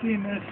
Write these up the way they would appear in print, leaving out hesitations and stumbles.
3S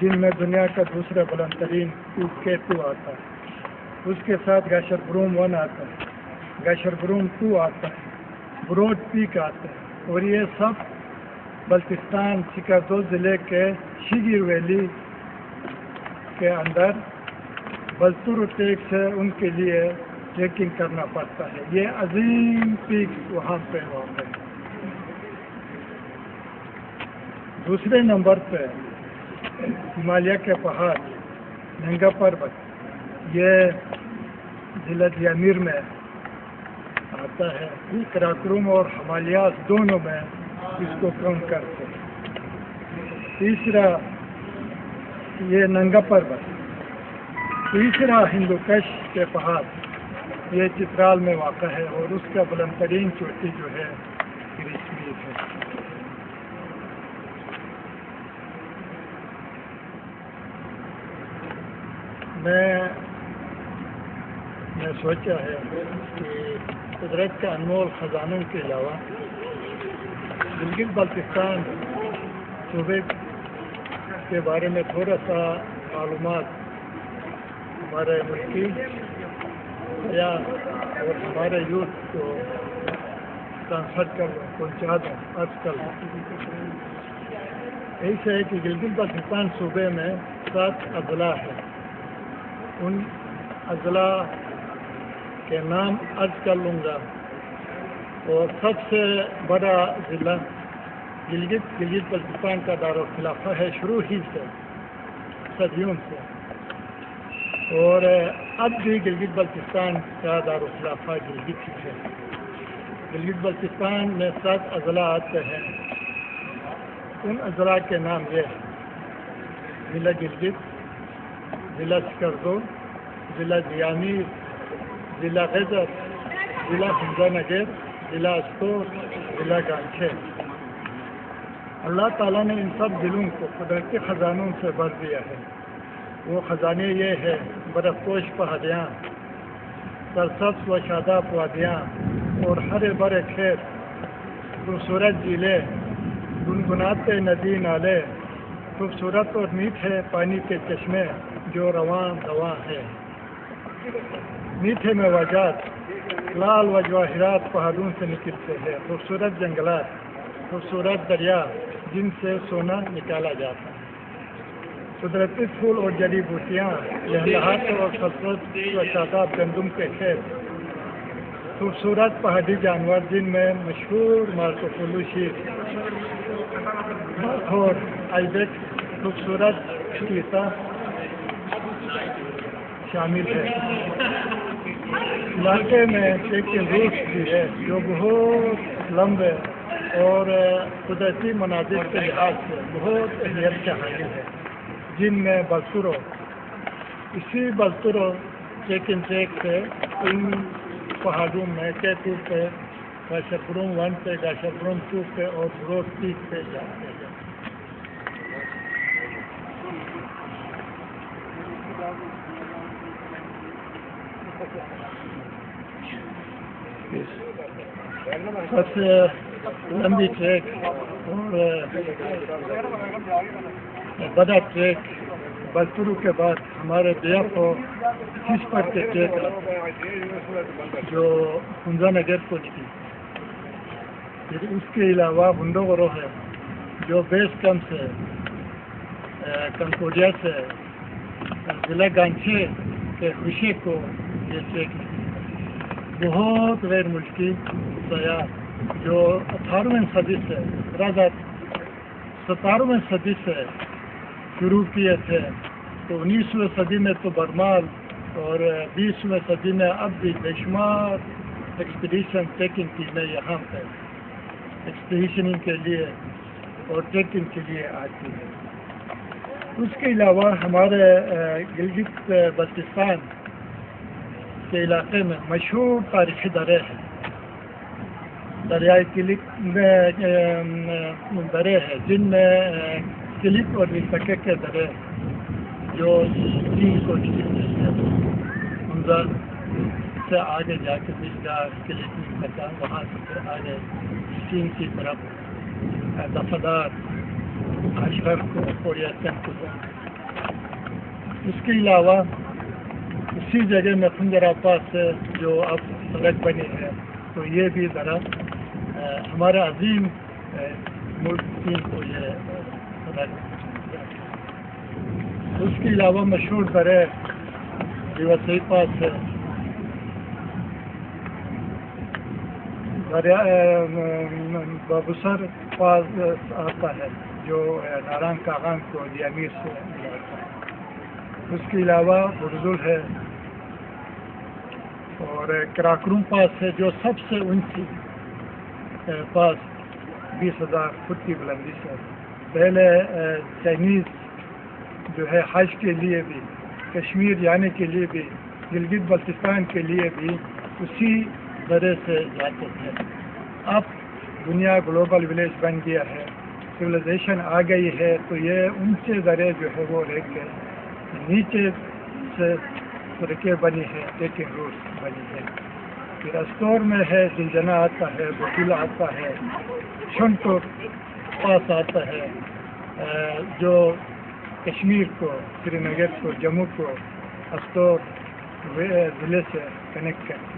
جن میں دنیا کا دوسرا بلند ترین K2 آتا ہے. اس کے ساتھ گاشر بروم 1 آتا ہے, گاشر بروم 2 آتا ہے, بروڈ پیک آتا ہے, اور یہ سب بلتستان سکردو ضلع کے شیگیر ویلی کے اندر بلتور ٹیک سے ان کے لیے ٹریکنگ کرنا پڑتا ہے. یہ عظیم پیک وہاں پہ واقع ہے. دوسرے نمبر پہ ہمالیہ کے پہاڑ ننگا پروت, یہ ضلع دیامیر میں آتا ہے. کراکروم اور ہمالیات دونوں میں اس کو کم کرتے ہیں. تیسرا یہ ننگا پروت. تیسرا ہندوکش کے پہاڑ یہ چترال میں واقع ہے, اور اس کا بلند ترین چوٹی جو ہے گریشمیر ہے. میں سوچا ہے کہ قدرت کے انمول خزانوں کے علاوہ گلگت بلتستان صوبے کے بارے میں تھوڑا سا معلومات ہمارے ملکی یا اور ہمارے یوتھ کو ٹرانسفر کر پہنچا دیں. آج کل ایسا ہے کہ گلگت بلتستان صوبے میں 7 اضلاع ہیں. ان اضلاع کے نام عرض کر لوں گا, اور سب سے بڑا ضلع گلگت بلتستان کا دارالخلافہ ہے شروع ہی سے, صدیوں سے, اور اب بھی گلگت بلتستان کا دارالخلافہ گلگت ہی ہے. گلگت بلتستان میں 7 اضلاع آتے ہیں. ان اضلاع کے نام یہ ہے: ضلع گلگت, ضلع سکردو, ضلع دیامیر, ضلع غیدر, ضلع حمزہ نگر, ضلع استور, ضلع گانچھے. اللہ تعالیٰ نے ان سب ضلعوں کو قدرتی خزانوں سے بھر دیا ہے. وہ خزانے یہ ہے: برف پوش پہاڑیاں, سرسبز و شاداب وادیاں اور ہرے بھرے کھیت, خوبصورت جھیلیں, گنگناتے ندی نالے, خوبصورت اور میٹھے پانی کے چشمے جو رواں رواں ہے, میٹھے موجات, لال و جواہرات پہاڑوں سے نکلتے ہیں, خوبصورت جنگلات, خوبصورت دریا جن سے سونا نکالا جاتا ہے, قدرتی پھول اور جڑی بوٹیاں, لہلہات اور سرسبز و شاداب گندم کے کھیت, خوبصورت پہاڑی جانور جن میں مشہور مارکو پولو شیر, اور آئیبیکس, خوبصورت چیتا شامل ہے. علاقے میں ٹریکنگ روٹس بھی ہے جو بہت لمبے اور قدرتی مناظر کے لحاظ سے بہت اہمیت کے حامل ہے, جن میں بلتورو, اسی بلتورو ٹریکنگ ٹریک سے ان پہاڑوں میں K2 پہ, گاشر بروم 1 پہ, گاشر بروم 2 پہ اور بروڈ پیک پہ جاتے ہیں. سب سے لمبی ٹریک اور بڑا ٹریک بلتورو کے بعد ہمارے BF پر کے ٹریک جو حمزہ نگر کو نکلی. پھر اس کے علاوہ ہنڈوغرو ہے جو بیس کیمپ سے کنکوڈیا سے ضلع گانچھے کے خوشی کو یہ ٹریک نکلی. بہت غیر ملکی سیاح جو 18ویں صدی سے 17ویں صدی سے شروع کیے تھے, تو 19ویں صدی میں تو برمال, اور 20ویں صدی میں اب بھی بے شمار ایکسپیڈیشن ٹریکنگ ٹیمیں یہاں پہ ایکسپیڈیشننگ کے لیے اور ٹریکنگ کے لیے آتی ہے. اس کے علاوہ ہمارے گلگت بلتستان کے علاقے میں مشہور تاریخی درے ہیں. دریائے کلک درے ہیں جن میں کلک اور ریسکے کے درے جو چین کو نکلتے ہیں. حمزہ سے آگے جا کے بجلا کلک نکلتا, وہاں سے آگے چین کی طرف دفعدار اشرف کو کوریاسن کو اس کے علاوہ اسی جگہ میں خنجر پاس سے جو اب سڑک بنی ہے تو یہ بھی ذرا ہمارا عظیم ملک کو یہ سڑک. اس کے علاوہ مشہور درے دیوسی پاس ہے بابوسر پاس آتا ہے جو ناران کاغان کو امیر سے ملاتا ہے. اس کے علاوہ برزل ہے اور کراکروم پاس ہے جو سب سے اونچی پاس 20,000 فٹ کی بلندی سے. پہلے چائنیز جو ہے حج کے لیے بھی کشمیر جانے کے لیے بھی گلگت بلتستان کے لیے بھی اسی درے سے جاتے تھے. اب دنیا گلوبل ولیج بن گیا ہے, سویلائزیشن آ گئی ہے تو یہ اونچے درے جو ہے وہ رہ کے نیچے سے سڑکیں بنی ہے, ٹیکنگ روڈس بنی ہے. پھر استور میں ہے زلجنا آتا ہے, بکیلا آتا ہے, شنٹو پاس آتا ہے جو کشمیر کو, سری نگر کو, جموں کو استور ضلع سے کنیکٹ کرتی ہے.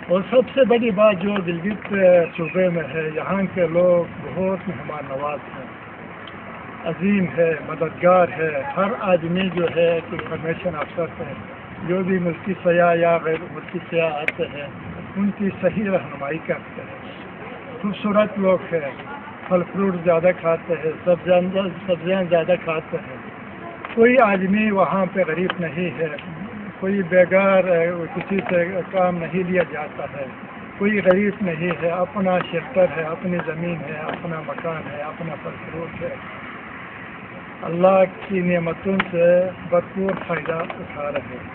اور سب سے بڑی بات جو گلگت صوبے میں ہے, یہاں کے لوگ بہت مہمان نواز ہیں, عظیم ہے, مددگار ہے. ہر آدمی جو ہے انفارمیشن افسر ہے, جو بھی ملکی سیاح یا غیر ملکی سیاح آتے ہیں ان کی صحیح رہنمائی کرتے ہیں. خوبصورت لوگ ہیں, پھل فروٹ زیادہ کھاتے ہیں, سبزیاں زیادہ کھاتے ہیں. کوئی آدمی وہاں پہ غریب نہیں ہے, کوئی بیگار کسی سے کام نہیں لیا جاتا ہے, کوئی غریب نہیں ہے. اپنا شیلٹر ہے, اپنی زمین ہے, اپنا مکان ہے, اپنا پھل فروٹ ہے. اللہ کی نعمتوں سے بھرپور فائدہ اٹھا رہے ہیں.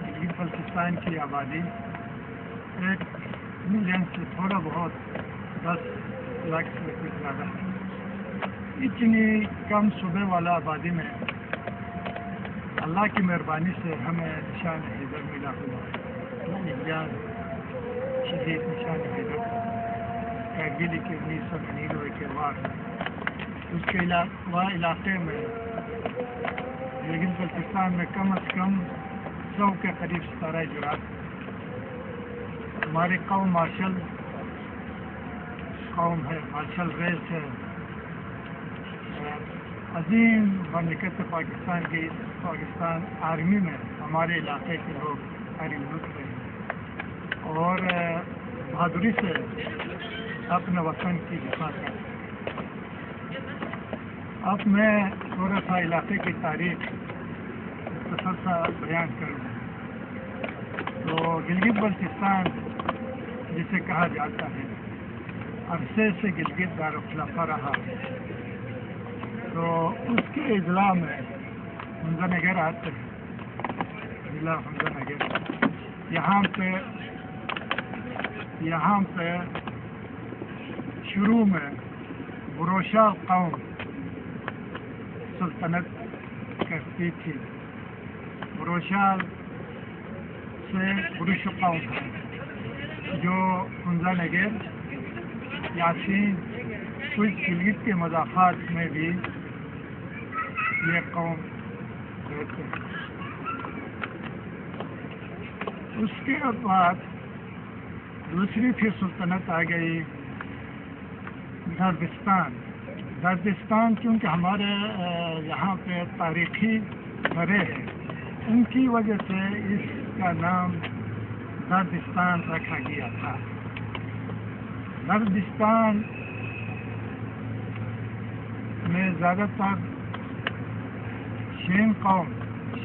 گلگت بلتستان کی آبادی 1 ملین سے تھوڑا بہت 10 لاکھ سے کچھ زیادہ ہے. اتنی کم صوبے والا آبادی میں اللہ کی مہربانی سے ہمیں نشان حیدر ملا ہوا ہے. شہید نشان حیدر کارگل کے 1999 کے بعد. اس کے علاوہ علاقے میں گلگت بلتستان میں کم از کم 100 کے قریب 17 جرات. ہماری قوم مارشل قوم ہے, مارشل ریس ہے, عظیم مملکت پاکستان آرمی میں ہمارے علاقے کے لوگ ملک رہے اور بہادری سے اپنے وطن کی دفاع کرتے. اب میں تھوڑا سا علاقے کی تاریخ مختصر سا بیان کروں. تو گلگت بلتستان جسے کہا جاتا ہے, عرصے سے گلگت دارالخلافہ رہا. تو اس کے اضلاع میں حمزہ نگر آتے ہیں, ضلع حمزہ نگر. یہاں پہ شروع میں بروشا قوم سلطنت کرتی تھی. بروشال سے بروش قوم جو حمزہ نگر, یاسین, کچھ گلگت کے مضافات میں بھی یہ قوم رہتے ہیں. اس کے بعد دوسری پھر سلطنت آ گئی دردستان کیونکہ ہمارے یہاں پہ تاریخی درے ہیں, ان کی وجہ سے اس کا نام دردستان رکھا گیا تھا. دردستان میں زیادہ تر شین قوم,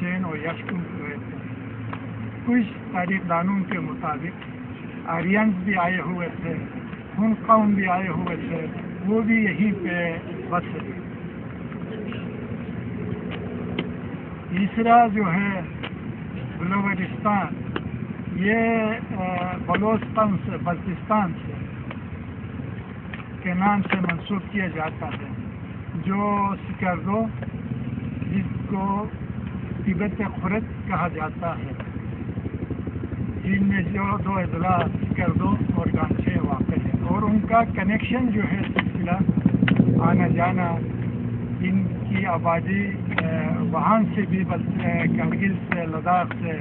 شین اور یشکن رہتے ہیں. کچھ تاریخ دانوں کے مطابق آرینز بھی آئے ہوئے تھے, ہن قوم بھی آئے ہوئے تھے, وہ بھی یہیں پہ بسے. تیسرا جو ہے بلوچستان, یہ بلوچستان سے بلتستان سے کے نام سے منسوخ کیا جاتا ہے، جو سکردو جس کو تبت خرد کہا جاتا ہے، جن میں جو دو اضلاع سکردو اور گانچے واقع ہے، اور ان کا کنیکشن جو ہے سلسلہ آنا جانا، ان کی آبادی وہاں سے بھی کرگل سے، لداخ سے،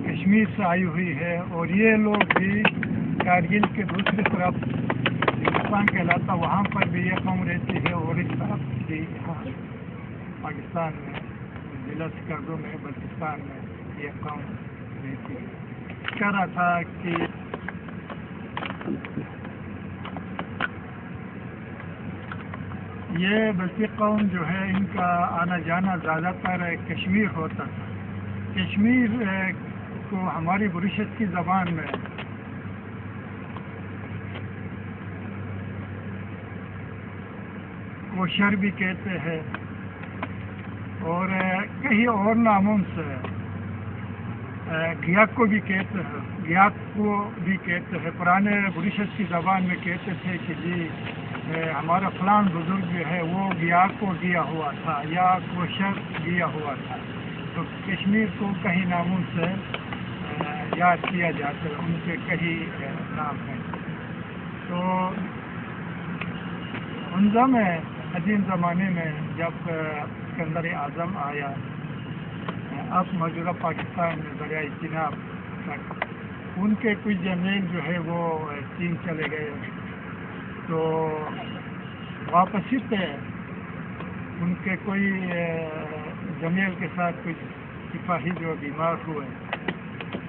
کشمیر سے آئی ہوئی ہے، اور یہ لوگ بھی کارگل کے دوسری طرف ہندوستان کہلاتا وہاں پر بھی یہ قوم رہتی ہے، اور اس طرف بھی یہاں پاکستان میں ضلع سکردو میں بلتستان میں یہ قوم رہتی ہے۔ کہہ رہا تھا کہ یہ بلتی قوم جو ہے ان کا آنا جانا زیادہ تر کشمیر ہوتا تھا۔ کشمیر کو ہماری بریشت کی زبان میں کوشر بھی کہتے ہیں، اور کئی اور ناموں سے گیاک کو بھی کہتے ہیں، گیاک کو بھی کہتے ہیں۔ پرانے بریشت کی زبان میں کہتے تھے کہ جی ہمارا فلان بزرگ جو ہے وہ گیاک کو گیا ہوا تھا یا کوشر گیا ہوا تھا، تو کشمیر کو کئی ناموں سے یاد کیا جاتا ہے، ان کے کئی نام ہیں۔ تو حنزہ میں قدیم زمانے میں جب اسکندر اعظم آیا، اب موجودہ پاکستان میں دریائے چناب تک، ان کے کچھ جرنیل جو ہے وہ چین چلے گئے، تو واپسی پہ ان کے کوئی جرنیل کے ساتھ کچھ سپاہی جو بیمار ہوئے،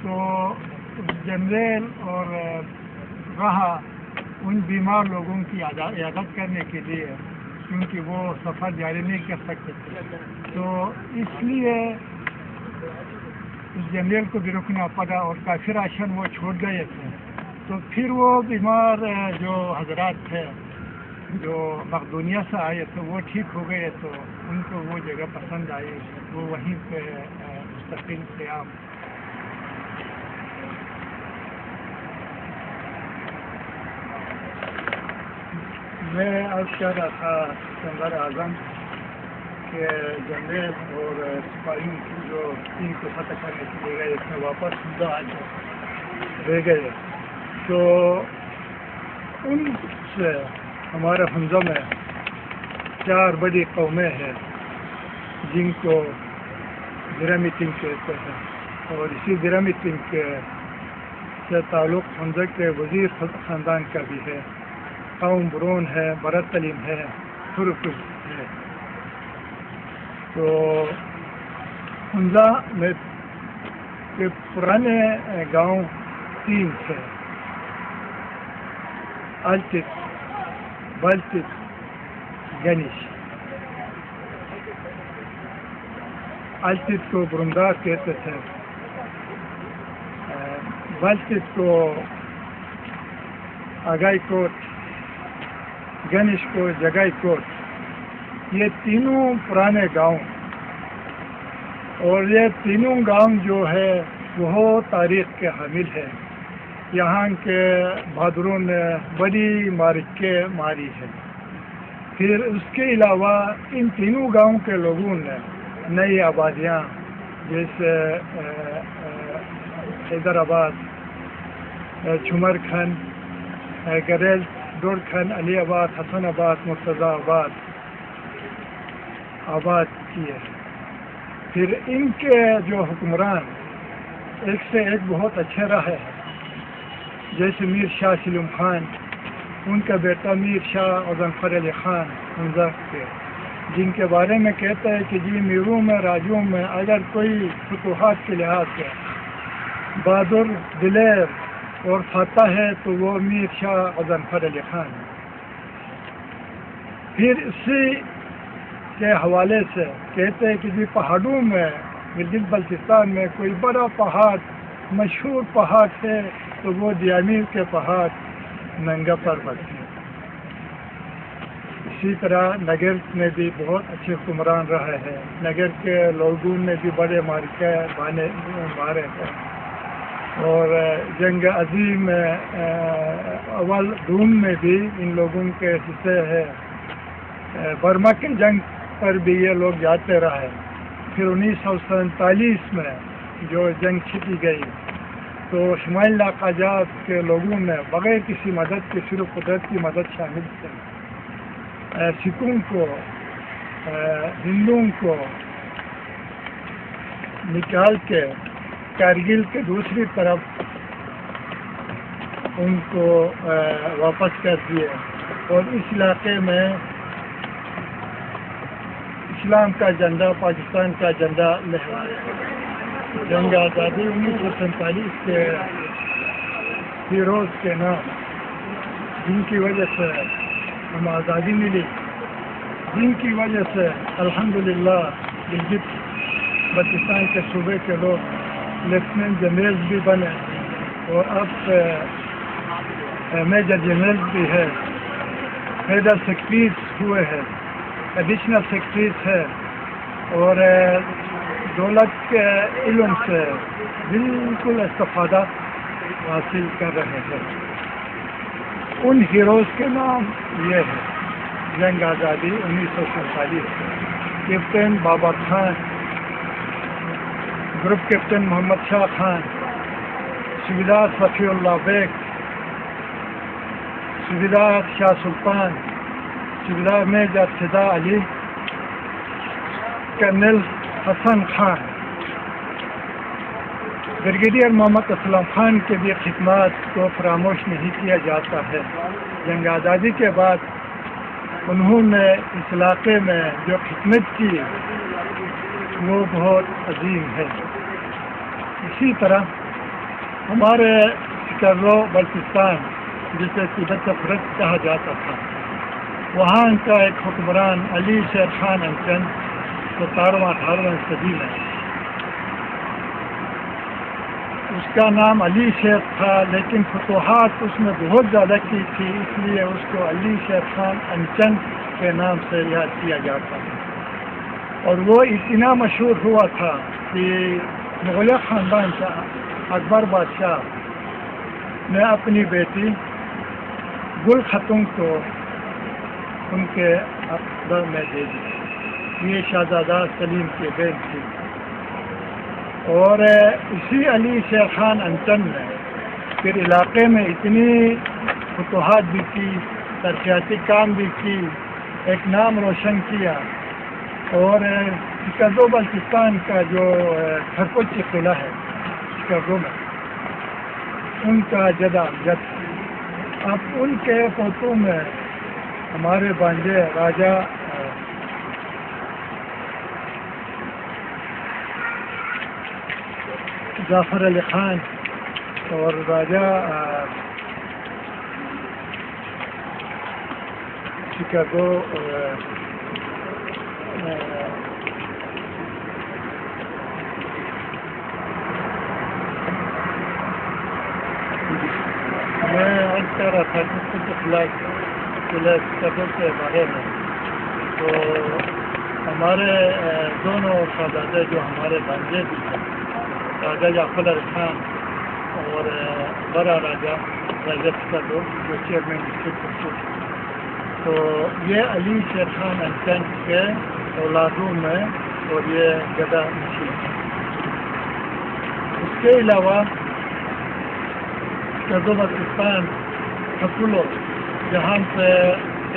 تو جنرل اور رہا ان بیمار لوگوں کی عیادت کرنے کے لیے، کیونکہ وہ سفر جاری نہیں کر سکتے تھے، تو اس لیے اس جنرل کو بھی رکنا پڑا، اور کافی راشن وہ چھوڑ گئے تھے۔ تو پھر وہ بیمار جو حضرات تھے جو مقدونیہ سے آئے تھے وہ ٹھیک ہو گئے، تو ان کو وہ جگہ پسند آئی، وہ وہیں پہ مستقل قیام۔ میں عرض کر رہا تھا اسکندر اعظم کے جنرل اور سپاہیوں کی جو چین کو فتح کرنے کے لیے گئے، اس میں واپس حنزہ آ کے رہ گئے، تو ان سے ہمارے حنزہ میں 4 بڑی قومیں ہیں جن کو درمی تنگ کہتے ہیں، اور اسی درمی تنگ سے تعلق حنزہ کے وزیر خاندان کا بھی ہے۔ قوم برون ہے، برت علیم ہے، ترک ہے۔ تو حنزہ میں کے پرانے گاؤں 3 تھے: التت، بلتت، گنش۔ التت کو برندار کہتے تھے، بلتت کو آگائی کوٹ، گنش کو جگائی کوٹ۔ یہ تینوں پرانے گاؤں، اور یہ تینوں گاؤں جو ہے وہ تاریخ کے حامل ہے۔ یہاں کے بہادروں نے بڑی معرکیں ماری ہے۔ پھر اس کے علاوہ ان تینوں گاؤں کے لوگوں نے نئی آبادیاں جیسے حیدرآباد، چھمر کھنڈ، گریل، ڈور کھنڈ، علی آباد، حسن آباد، مرتضی آباد آباد کیے۔ پھر ان کے جو حکمران ایک سے ایک بہت اچھے رہے ہیں، جیسے میر شاہ سلیم خان، ان کا بیٹا میر شاہ غضنفر علی خان حنزہ کے، جن کے بارے میں کہتے ہیں کہ جی میروں میں راجوں میں اگر کوئی فتوحات کے لحاظ سے بہادر، دلیر اور فاتح ہے تو وہ میر شاہ غضنفر علی خان ہے۔ پھر اسی کے حوالے سے کہتے ہیں کہ جی پہاڑوں میں گلگت بلتستان میں کوئی بڑا پہاڑ، مشہور پہاڑ ہے تو وہ دیامیر کے پہاڑ ننگا پروت ہے۔ اسی طرح نگر میں بھی بہت اچھے حکمران رہے ہیں، نگر کے لوگوں نے بھی بڑے مارکے مارے ہیں۔ اور جنگ عظیم اول روم میں بھی ان لوگوں کے حصے ہے. برما کی جنگ پر بھی یہ لوگ جاتے رہے. پھر 1947 میں جو جنگ چھپی گئی تو شمالی علاقہ جات کے لوگوں نے بغیر کسی مدد کے صرف قدرت کی مدد شامل تھے. سکھوں کو ہندوؤں کو نکال کے کارگل کے دوسری طرف ان کو واپس کر دیے اور اس علاقے میں اسلام کا جھنڈا پاکستان کا جھنڈا لہرایا. جنگ آزادی 1947 کے ہیروز کے نام جن کی وجہ سے ہم آزادی ملی, جن کی وجہ سے الحمدللہ ایجپٹ پاکستان کے صوبے کے لوگ لیفٹیننٹ جنرل بھی بنے اور اب میجر جنرل بھی ہے. فیڈرل سیکرٹریز ہوئے ہیں, ایڈیشنل سیکرٹریز ہے اور دولت کے علم سے بالکل استفادہ حاصل کر رہے ہیں. ان ہیروز کے نام یہ ہے جنگ آزادی 1947 captain Babar Khan, group captain Muhammad Shah Khan, subedar Safi Ullah Baig, subedar Shah Sultan, subedar major Fida Ali, colonel Hasan Khan, brigadier Muhammad Aslam Khan کے بھی خدمات کو فراموش نہیں کیا جاتا ہے. جنگ آزادی کے بعد انہوں نے اس علاقے میں جو خدمت کی وہ بہت عظیم ہے. اسی طرح ہمارے سکرو بلتستان جسے تبت فرق کہا جاتا تھا, وہاں کا ایک حکمران علی شیر خان انچن 17واں-18واں صدی میں, اس کا نام علی شیر تھا لیکن فتوحات اس میں بہت زیادہ کی تھی, اس لیے اس کو علی شیر خان انچن کے نام سے یاد کیا جاتا ہے. اور وہ اتنا مشہور ہوا تھا کہ مغلیہ خاندان کا اکبر بادشاہ نے اپنی بیٹی گل خاتون کو ان کے عقد میں دے دی. یہ شہزادہ سلیم کی بہن تھی. اور اسی علی شیر خان انچن نے پھر علاقے میں اتنی فتوحات بھی کی, ترقیاتی کام بھی کی, ایک نام روشن کیا. اور سکردو بلتستان کا جو کھرکوچی قلعہ ہے سکردو میں, ان کا جد اب ان کے پوتوں میں ہمارے بانجے راجہ ظفر علی خان اور راجہ سکردو میں عرض کر رہا تھا سکردو کے بارے میں. تو ہمارے دونوں شہزادے جو ہمارے بانجے بھی ہیں, راجہ جعفر علی خان اور بڑا راجہ سکردو جو چیئرمین ڈسٹرکٹ ہے, تو یہ علی شیر خان انچن کے اولادوں میں اور یہ گدا نشین ہے. اس کے علاوہ سکردو بلتستان حکولو جہاں سے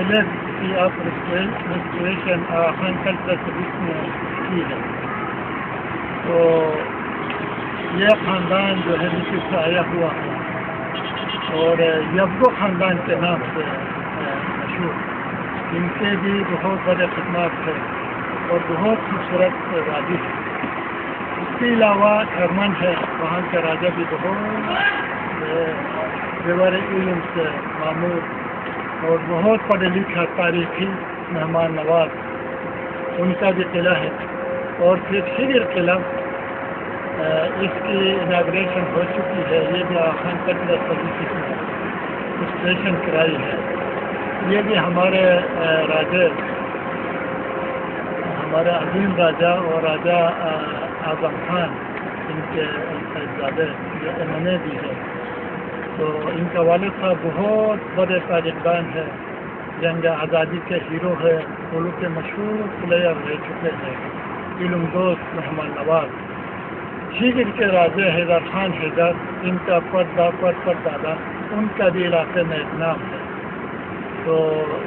electricity of restoration Khan culture service نے کی ہے. تو یہ خاندان جو ہے مصر سے آیا ہوا ہے اور یبگو خاندان کے نام سے مشہور. ان کے بھی بہت بڑے خدمات ہیں اور بہت خوبصورت وادی ہے. اس کے علاوہ کرمن ہے, وہاں کا راجہ بھی بہت زیور علم سے معمور اور بہت پڑھے لکھا تاریخی مہمان نواز. ان کا بھی قلعہ ہے. اور پھر شیر قلعہ اس کی اناگریشن ہو چکی ہے. یہ بھی خان کلچرل سروسز نے رجسٹریشن کرائی ہے. یہ بھی ہمارے راجے, ہمارے عظیم راجہ اور راجہ اعظم خان ان کے صاحبزادے انہوں نے دی ہے. تو ان کا والد صاحب بہت بڑے تاجردان ہیں, جنگ آزادی کے ہیرو ہے, پولو کے مشہور پلیئر رہ چکے ہیں, علم دوست مہمان نواز. شیگر کے راجے حیدر خان حیدر, ان کا پردادا ان کا بھی علاقے میں ایک نام ہے. تو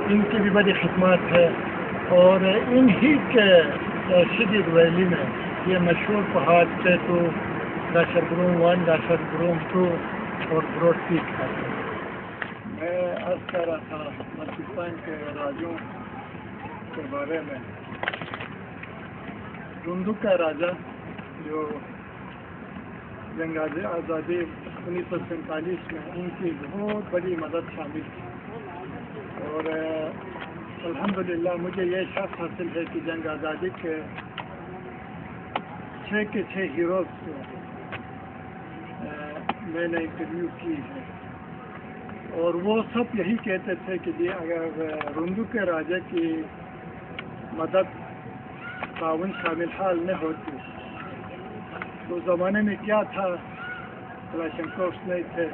ان کی بھی بڑی خدمات ہے. اور انہی کے شیگر ویلی میں یہ مشہور پہاڑ ٹیٹو, داشر گروم 1, داشر گروم 2 اور بروڈ پیک ہے. میں عرض کر رہا تھا بلتستان کے راجوں کے بارے میں. رندوق کا راجا جو جنگ آزادی 1947 میں ان کی بہت بڑی مدد شامل تھی. اور الحمدللہ مجھے یہ شرف حاصل ہے کہ جنگ آزادی کے 6 ہیروز کو میں نے انٹرویو کی ہے. اور وہ سب یہی کہتے تھے کہ جی اگر رندوق کے راجے کی مدد تعاون شامل حال نہ ہوتی تو زمانے میں کیا تھا, کلاشنکوفs نہیں تھے,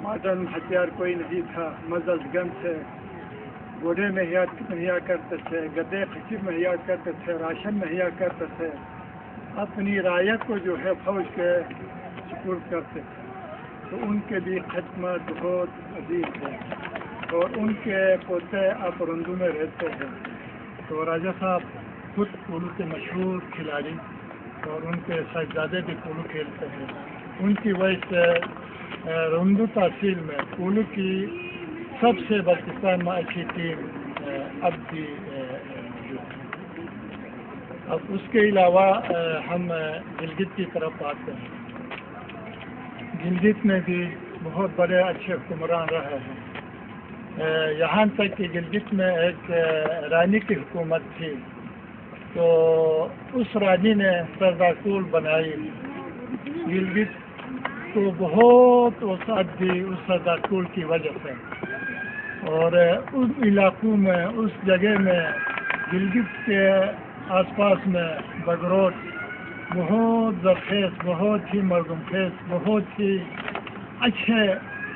ماڈرن ہتھیار کوئی نہیں تھا, مزز گن تھے, گھوڑے مہیا کرتے تھے, گدے خچر مہیا کرتے تھے, راشن مہیا کرتے تھے, اپنی رعیت کو جو ہے فوج کے سپرد کرتے تھے. تو ان کے بھی خدمات بہت عظیم تھے. اور ان کے پوتے اب رندو میں رہتے ہیں. تو راجہ صاحب خود پولو کے مشہور کھلاڑی اور ان کے صاحبزادے بھی پولو کھیلتے ہیں. ان کی وجہ سے رندو تحصیل میں پولو کی سب سے بلتستان میں اچھی ٹیم اب بھی موجود ہے. اب اس کے علاوہ ہم گلگت کی طرف آتے ہیں. گلگت میں بھی بہت بڑے اچھے حکمران رہے ہیں. یہاں تک کہ گلگت میں ایک رانی کی حکومت تھی. تو اس رانی نے سردار کول بنائی. گلگت کو بہت وسعت دی اس سردار کول کی وجہ سے. اور اس علاقوں میں, اس جگہ میں, گلگت کے آس پاس میں بگروٹ بہت زرخیز, بہت ہی مردم خیز, بہت ہی اچھے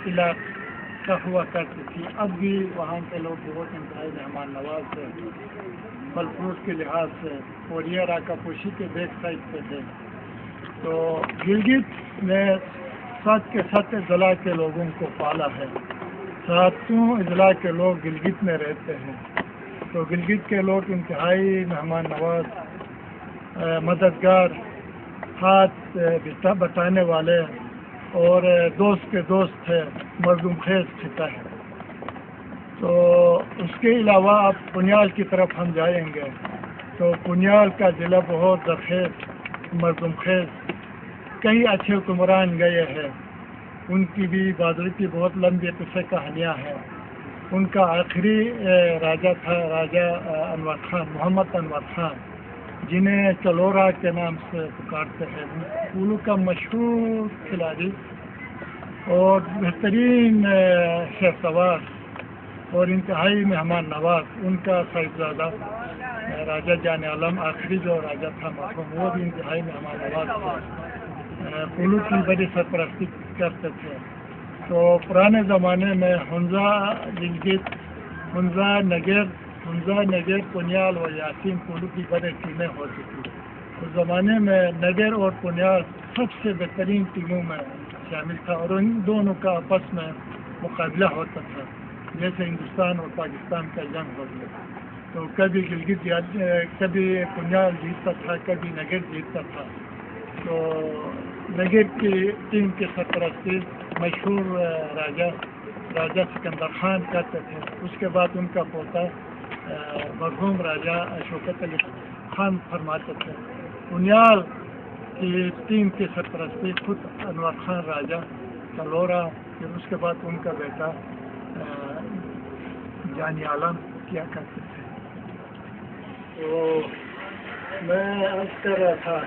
علاقہ ہوا کرتی تھی. اب بھی وہاں کے لوگ بہت انتہائی مہمان نواز ہیں, پھل فروٹ کے لحاظ سے, اور یہ راکا پوشی کے بیک سائڈ پہ تھے. تو گلگت نے 7 کے 7 اضلاع کے لوگوں کو پالا ہے. 7 اضلاع کے لوگ گلگت میں رہتے ہیں. تو گلگت کے لوگ انتہائی مہمان نواز, مددگار, ہاتھ بتانے والے اور دوست کے دوست ہے, مردم خیز خطہ ہے. تو اس کے علاوہ اب پنیال کی طرف ہم جائیں گے تو پنیال کا ضلع بہت زرخیز, مردم خیز, کئی اچھے حکمران گئے ہیں. ان کی بھی بہادری کی بہت لمبی قصے کہانیاں ہیں. ان کا آخری راجہ تھا راجہ انور خان, محمد انور خان, جنہیں چلورا کے نام سے پکارتے ہیں. پولو کا مشہور کھلاڑی اور بہترین شہ سوار اور انتہائی مہمان نواز. ان کا صاحبزادہ راجہ جان عالم آخری جو راجہ تھا مرحوم, وہ بھی انتہائی مہمان نواز تھے. پولو کی بڑی سرپرستی کرتے تھے. تو پرانے زمانے میں ہنزا گلگت, ہنزا نگر, پنیال اور یاسین پولو کی بڑی ٹیمیں ہوتی تھیں. اس زمانے میں نگر اور پنیال سب سے بہترین ٹیموں میں شامل تھا. اور ان دونوں کا آپس میں مقابلہ ہوتا تھا, جیسے ہندوستان اور پاکستان کا جنگ ہو گیا. تو کبھی گلگت کبھی پنیال جیتتا تھا, کبھی نگر جیتتا تھا. تو نگر کی ٹیم کے سرپرستی مشہور راجہ سکندر خان کرتے تھے. اس کے بعد ان کا پوتا مرحوم راجہ شوکت علی خان فرماتے تھے. پنیال کی ٹیم کی سرپرستی خود انور خان راجہ چلورا, پھر اس کے بعد ان کا بیٹا جانی عالم کیا کرتے تھے. تو میں عرض کر رہا تھا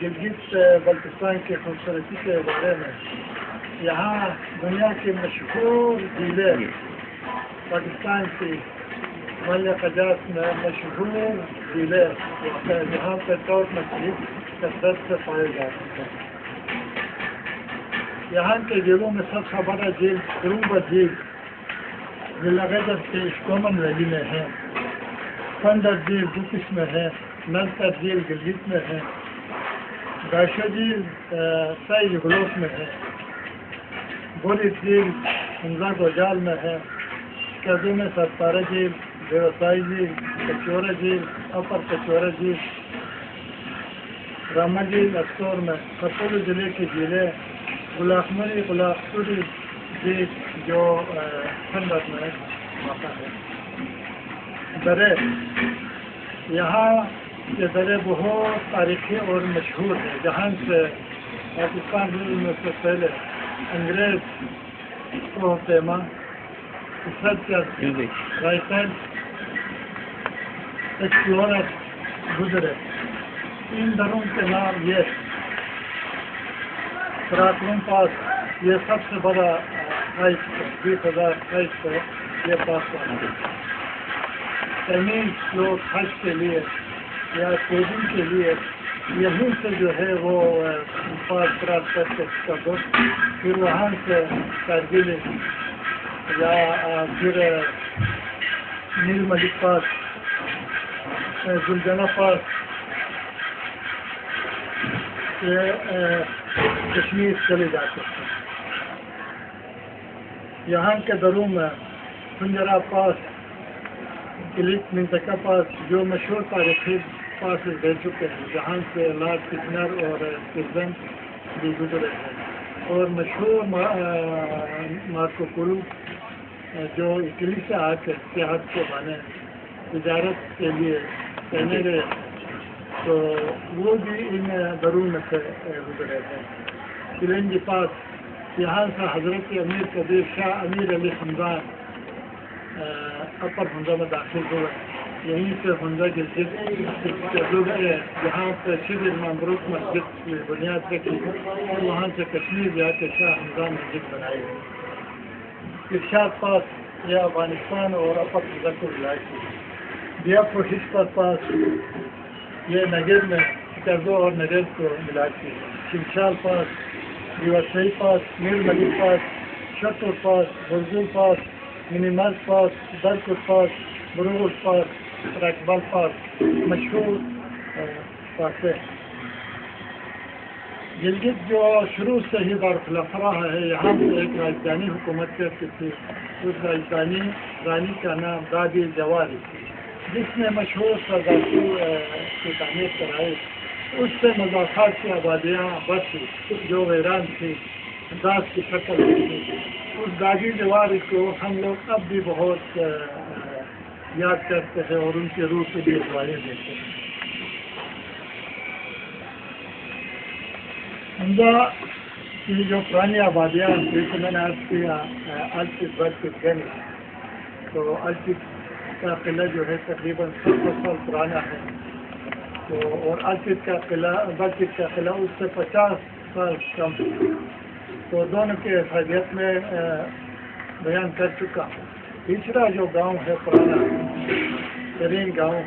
گلگت بلتستان کی خوبصورتی کے بارے میں. یہاں دنیا کی مشہور جھیلیں, پاکستان کی ملیہ قجاز میں مشہور جھیلیں, جہاں پہ ٹروٹ مچھلی کثرت سے پائے جاتے ہیں۔ یہاں کے جھیلوں میں سب سے بڑا جھیل کرونگا جھیل ضلع کے اشکومن ویلی میں ہے، سندر جھیل بوکس میں ہے، نلسر جھیل گلگت میں ہے، گاشا جھیل سائی گلوس میں ہے، بوری جھیل حمزہ گوجال میں ہے، کدو میں ستارہ جھیل، دیوسائی جھیل، کچورا جھیل، اپر کچورا جھیل، راما جھیل استور میں، کپور ضلع کی جھیلیں گلاخمری گلاخپوری جھیل جو سندر میں واقع ہے۔ درے یہاں کے درے بہت تاریخی اور مشہور ہیں، جہاں سے پاکستان میں سے پہلے انگریز کو پیما رائفل ایکسپلورر گزرے۔ ان دروں کے نام یہ کراکرم پاس، یہ سب سے بڑا ہائٹ 20,000 ہائٹ ہے، یہ پاس تمیم لوگ حج کے لیے یا کوچنگ کے لیے یہیں سے جو ہے وہ پاس کراس کرتے پھر وہاں سے کارگل یا پھر نیل ملک پاس، گلجنا پاس، کشمیر چلے جاتے ہیں۔ یہاں کے دروں میں پنجرا پاس، کلک منطقہ پاس جو مشہور تاریخی پاس رہ چکے ہیں، جہاں سے لارڈ کچنر اور سٹیزن بھی گزرے ہیں، اور مشہور مارکو پولو جو اٹلی سے آ کے سیاحت کے بہانے تجارت کے لیے کہنے گئے، تو وہ بھی ان دروں میں سے گزرے ہیں۔ چلنجی پاس، یہاں سے حضرت امیر کبیر شاہ امیر علی حمدان اپر حمزہ میں داخل ہوئے، یہیں سے حمزہ گلگت گئے جہاں پہ شبر ممروک مسجد کی بنیاد رکھی، اور وہاں سے کشمیر جا کے شاہ حمدان مسجد بنائی گئی۔ ارشاد پاس یہ افغانستان اور اپر حمزہ کو ملائی تھی۔ دیا پوششپر پاس یہ نگر میں کردو اور نگر کو ملاتی ہے۔ شمشال پاس، دیوسائی پاس، میر ملک پاس، شتر پاس، برزول پاس، منیمال پاس، درکٹ پاس، بروغل پاس، رقبال پاس مشہور پاس ہے۔ گلگت جو شروع سے ہی دارالخلافہ رہا ہے، یہاں سے ایک راجدھانی حکومت کرتی تھی، اس راجدھانی رانی کا نام دادی جواری، جس نے مشہور سرداری کی تعمیر کرائی۔ اس سے مضافات کی آبادیاں بڑھی جو ویران تھی، داس کی شکل تھی۔ اس دادی جواری کو ہم لوگ اب بھی بہت یاد کرتے ہیں اور ان کے روح کے لیے دعائیں دیتے ہیں۔ حمزہ کی جو پرانی آبادیاں تھیں، تو میں نے عرض کیا الچک برچک گنج، تو الچک کا قلعہ جو ہے تقریباً 700 سال پرانا ہے، تو اور الچک کا قلعہ برچک کا قلعہ اس سے 50 سال کم، تو دونوں کے حیثیت میں بیان کر چکا ہوں۔ تیسرا جو گاؤں ہے پرانا ترین گاؤں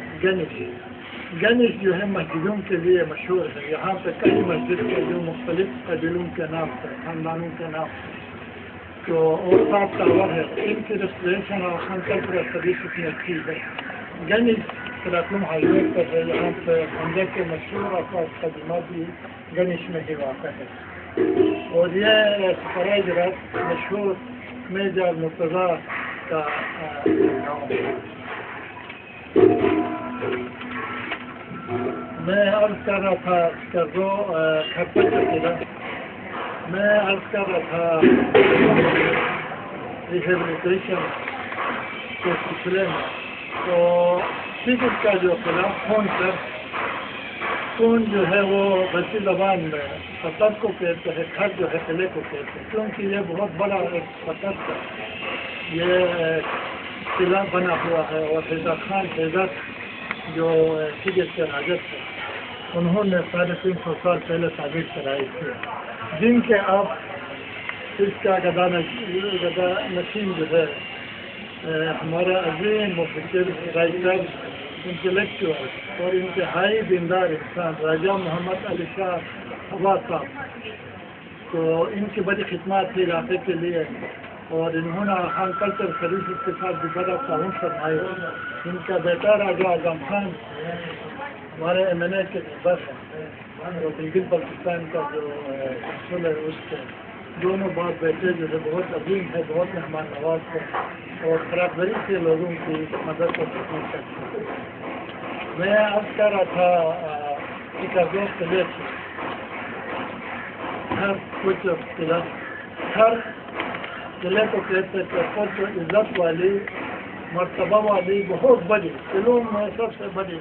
گنج جو ہے مسجدوں کے لیے مشہور ہے، یہاں پہ کئی مسجد ہے جو مختلف قبیلوں کے نام سے، خاندانوں کے نام سے، تو اور 7 ٹاور ہے، ان کی ریسٹوریشن اور کنٹمپریری اتنی اچھی ہے۔ گنج کراکرم ہائی وے پر ہے، یہاں پہ حمزہ کے مشہور قدیمہ بھی گنج میں ہی واقع ہے، اور یہ سپرائے جرات مشہور میجر مرتضیٰ کا گاؤں ہے۔ میں عرض کر رہا تھا کردو کھپت کا قلعہ، میں عرض کر رہا تھا ریہیبلیٹیشن کے سلسلے میں، تو سیکٹ کا جو قلعہ خون جو ہے وہ بچی زبان میں پتر کو کہتے ہیں، کھٹ جو ہے قلعے کو کہتے ہیں، کیونکہ یہ بہت بڑا ایک پتر کا یہ قلعہ بنا ہوا ہے، اور حیدر خان حیدر جو سیکٹ کے راجہ تھے، انہوں نے 350 سال پہلے تعمیر کرائی تھی، جن کے اب اس کا گدا نشین جو ہے ہمارا عظیم مفکر رائٹر انٹلیکچوئل اور انتہائی دیندار انسان راجہ محمد علی شاہ حوا صاحب. تو ان کی بڑی خدمات تھی علاقے کے لیے اور انہوں نے خان کلچر سروسز کے ساتھ بھی بڑا تعاون فرمایا. ان کا بیٹا راجہ اعظم خان ہمارے MNA کے ممبر ہیں اور گلگت بلتستان کا جو کنسول ہے اس کے دونوں باپ بیٹے جو ہے بہت عظیم ہے, بہت مہمان نواز ہے اور برابری سے لوگوں کی مدد اور خدمت کرتے ہیں. میں عرض کر رہا تھا کہ قرضوں سے لے کے ہر کچھ ہر قلعے کو کہتے تھے کچھ عزت والی مرتبہ والی بہت بڑی علوم میں سب سے بڑی,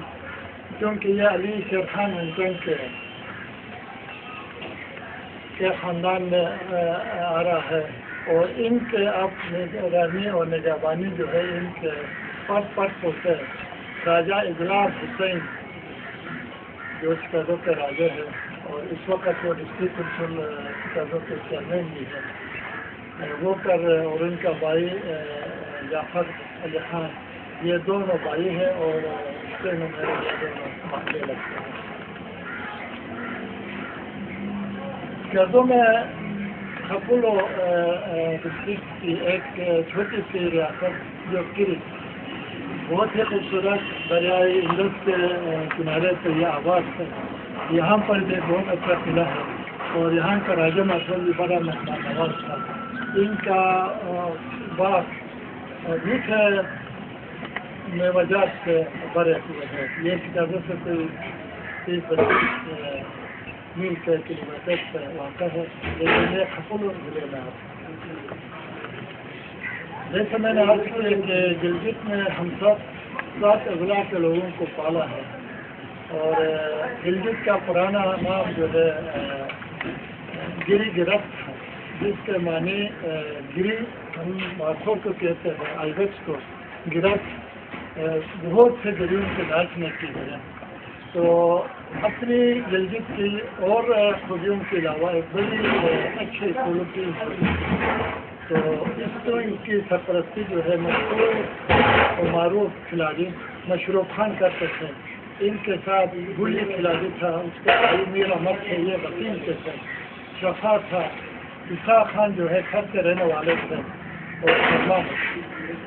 کیونکہ یہ علی شیر خان انٹن کے خاندان میں آ رہا ہے اور ان کے اب نگرانی اور نگہبانی جو ہے ان کے پٹ ہوتے ہیں. راجہ اجلاس حسین جو اس قصوں کے راجے ہیں اور اس وقت وہ ڈسٹرکٹ کنسول قصوں کے چیئرمین بھی ہیں, وہ کر اور ان کا بھائی جعفر علی خان, یہ دونوں بھائی ہیں اور اس سے میرے دونوں معاملے لگتے ہیں. قصوں میں خپلو ڈسٹرکٹ کی ایک چھوٹی سی ریاست جو کرک بہت ہی خوبصورت دریائے اندس کے کنارے پہ یہ آباد ہے. یہاں پر بھی بہت اچھا قلعہ ہے اور یہاں کا راجہ ماحول بھی بڑا مہمان نواز تھا. ان کا باغ میٹھے میوجات سے بھرے ہوئے ہیں. یہ قصوں سے کوئی 30-32 میل کے کلومیٹر سے واقع ہے, لیکن یہ خپلو ضلع میں آتا ہے. جیسے میں نے عرض کیا کہ گلگت میں ہم سب 7 اضلاع کے لوگوں کو پالا ہے اور گلگت کا پرانا نام جو ہے گری گرفت ہے, جس کے معنی گری ہم مارکھوں کو کہتے ہیں, آئیبیکس کو گرفت بہت سے گریوں کے ناچنے کی وجہ. تو اپنی گلگت کی اور خوبیوں کے علاوہ ایک بڑی اچھی کوالٹی ہے. تو اس کو ان کی سرپرستی جو ہے مشہور اور معروف کھلاڑی مشروف خان کرتے تھے. ان کے ساتھ گلی کھلاڑی تھا, اس کے بھائی میر احمد تھے, یہ وکیل کے تھے. شفا تھا, عیسیٰ خان جو ہے گھر کے رہنے والے تھے اور شفا.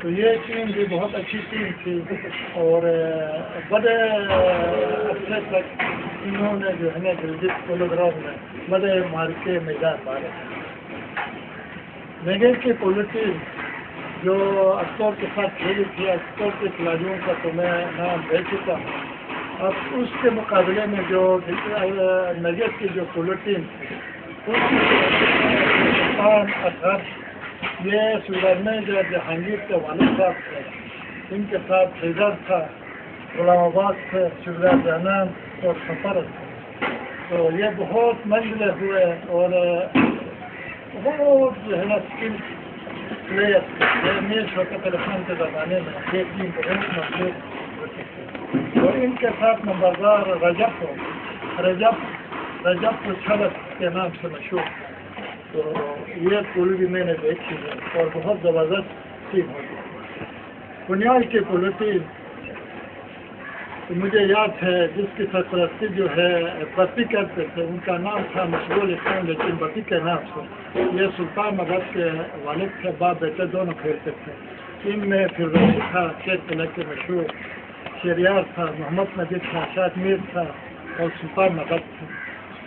تو یہ ٹیم بھی بہت اچھی ٹیم تھی اور بڑے عرصے تک انہوں نے جو ہے نا گلگت پولو گراؤنڈ میں بڑے مارکے میدان مارے. نگر کی پولیٹی جو اکتور کے ساتھ کھیلی تھی, اکتور کے کھلاڑیوں کا تو میں نام دے چکا ہوں. اب اس کے مقابلے میں جو نگر کی جو پولیٹی تھی اثر یہ سویڈن میں جو جہانگیر کے والد صاحب تھے, ان کے ساتھ حیدر تھا, غلام آباد تھے, شجاع جانان اور سفر تھے. تو یہ بہت منزلے ہوئے اور بہت جو ہے نا اسکل پلیئر میر شوکت علی خان کے زمانے میں یہ ٹیم بہت مشہور ہوتی تھی. اور ان کے ساتھ نمبردار رجب چھلت کے نام سے مشہور. تو یہ پول بھی میں نے دیکھی ہے اور بہت زبردست ٹیم ہوتی ہے. بنیاد کی پولیٹی مجھے یاد ہے جس کی سرپرستی جو ہے بپی کرتے تھے, ان کا نام تھا مشغول اسلام, لیکن بپی کے نام سے. یہ سلطان مغرب کے والد تھے, باپ بیٹے دونوں کھیلتے تھے. ان میں فردوسی تھا, شیر قلعہ کے مشہور, شہریار تھا, محمد نبی تھا, شاہ میر تھا اور سلطان مغرب تھا.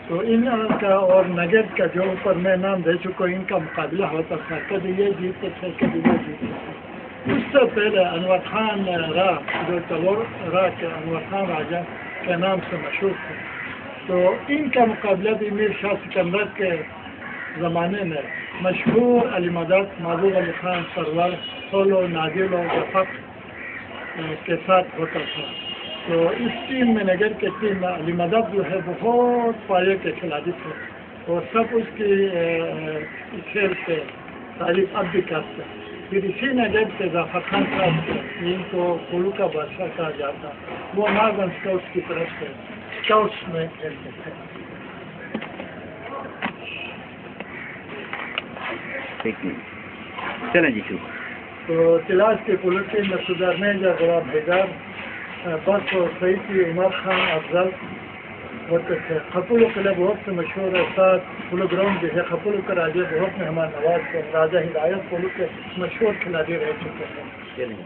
تو ان کا اور نگد کا جو اوپر میں نام دے چکا ان کا مقابلہ ہوتا تھا. کبھی یہ جیتتے تھے, کبھی یہ جیتتے تھے. اس سے پہلے انور خان جو تلور کے انور خان راجہ کے نام سے مشہور تھے. تو ان کا مقابلہ بھی میر شاہ سکندر کے زمانے میں مشہور علی مدد, محبوب علی خان, سرور, سولو, نادل اور رفق کے ساتھ ہوتا تھا. تو اس ٹیم میں نگر کے ٹیم میں علی مدد جو ہے بہت پایے کے کھلاڑی تھے اور سب اس کی کھیل سے تعریف اب بھی کرتے ہیں. پھر اسی نگر کے ظفر خان صاحب تھے, جن کو کولو کا بادشاہ کہا جاتا, وہ نارگن اسکاؤٹس کی طرف سے اسکاؤٹس میں کھیلتے تھے. چلیں جی شروع. تو کلاس کے پولیٹی میں صدر میجر غلام حیدر بس سعید عمر خان افضل ہوتے تھے. خپلو قلعہ بہت سے مشہور ہے. ساتھ پولو گراؤنڈ جو ہے خپلو کا راجہ بہت مہمان نواز تھے. راجہ ہدایت پولو کے مشہور کھلاڑی رہ چکے ہیں.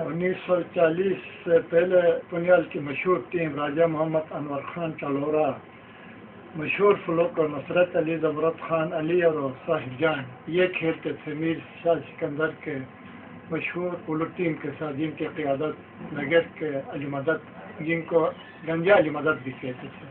1940 سے پہلے پنیال کی مشہور ٹیم راجہ محمد انور خان چالورا، مشہور فلوک اور نصرت علی، زمرت خان علی اور صاحب جان یہ کھیلتے تھے میر شاہ سکندر کے مشہور پولو ٹیم کے ساتھ، جن کی قیادت نگر کے علی مدد، جن کو گنجا علی مدد بھی کہتے تھے.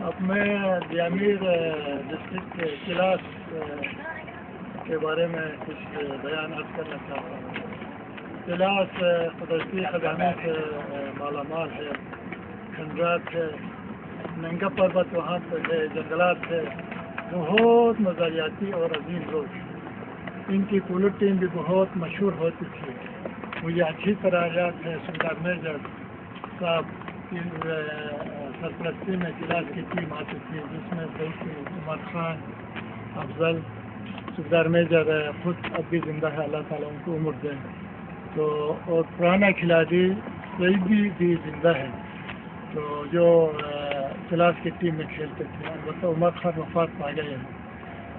اب میں بیامیر ڈسٹرکٹ کے کلاس کے بارے میں کچھ بیانات کرنا چاہتا ہوں. کلاس قدرتی خزانے سے مالا مال ہے. خنجات ہے، ننگا پربت وہاں پہ ہے، جنگلات ہے، بہت نظریاتی اور عظیم لوگ. ان کی پولو ٹیم بھی بہت مشہور ہوتی تھی. مجھے اچھی طرح یاد ہے سردار میجر صاحب کی سرپرستی میں کلاس کی ٹیم آتی تھی، جس میں سعید عمر خان افضل، سردار میجر خود اب بھی زندہ ہے، اللہ تعالیٰ ان کو عمر دے. تو اور پرانا کھلاڑی سعید بھی زندہ ہے تو جو کلاس کی ٹیم میں کھیلتے تھے. البتہ عمر خان وفات پا گئے ہیں.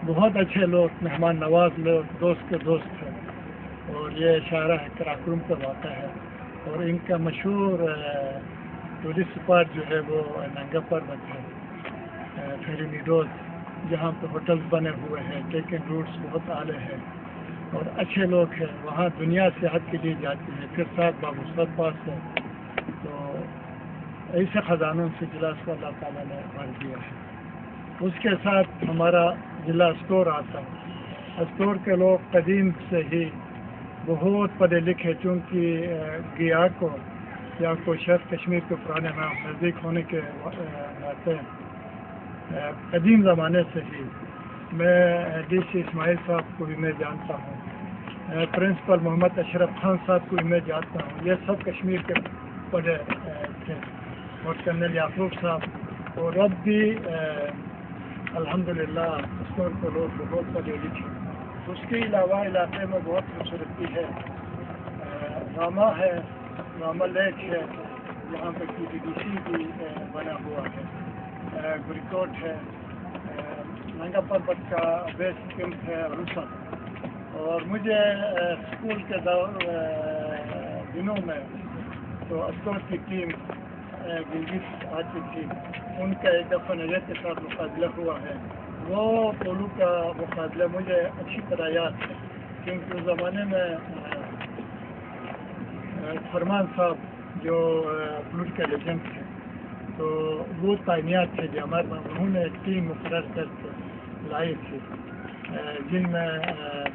بہت اچھے لوگ، مہمان نواز لوگ، دوست کے دوست تھے. اور یہ شاہراہ کراکرم کا واقع ہے. اور ان کا مشہور ٹورسٹ اسپاٹ جو ہے وہ ننگا پربت ہے، فیری میڈوز، جہاں پہ ہوٹلز بنے ہوئے ہیں، ٹیکن روٹس بہت اعلیٰ ہیں اور اچھے لوگ ہیں. وہاں دنیا صحت کے لیے جاتی ہے. پھر ساتھ بابوسر پاس ہے. تو ایسے خزانوں سے کلاس کو اللہ تعالیٰ نے بھر دیا ہے. اس کے ساتھ ہمارا ضلع استور آتا ہے. استور کے لوگ قدیم سے ہی بہت پڑھے لکھے، چونکہ گیا کو یا کو شہر کشمیر کے پرانے نام نزدیک ہونے کے ناطے قدیم زمانے سے ہی میں ڈی سی اسماعیل صاحب کو بھی میں جانتا ہوں، پرنسپل محمد اشرف خان صاحب کو بھی میں جانتا ہوں. یہ سب کشمیر کے پڑھے تھے. اور کرنل یعقوب صاحب اور اب بھی الحمدللہ استور کے لوگ بہت پڑھے لکھے. اس کے علاوہ علاقے میں بہت خوبصورتی ہے. راما ہے، راما لیک ہے، یہاں پہ PDDC بھی بنا ہوا ہے. گریکوٹ ہے، ننگا پربت کا بیس کیمپ ہے روسا. اور مجھے اسکول کے دنوں میں تو استور کی ٹیم گلگت آتی تھی. ان کا ایک دفعہ نظر کے ساتھ مقابلہ ہوا ہے. وہ پولو کا مقابلہ مجھے اچھی طرح یاد ہے، کیونکہ اس زمانے میں فرمان صاحب جو پولیٹیکل ایجنٹ تھے تو وہ تعینات تھے جو ہمارے انہوں نے ایک ٹیم مقرر کر کے لائی تھی، جن میں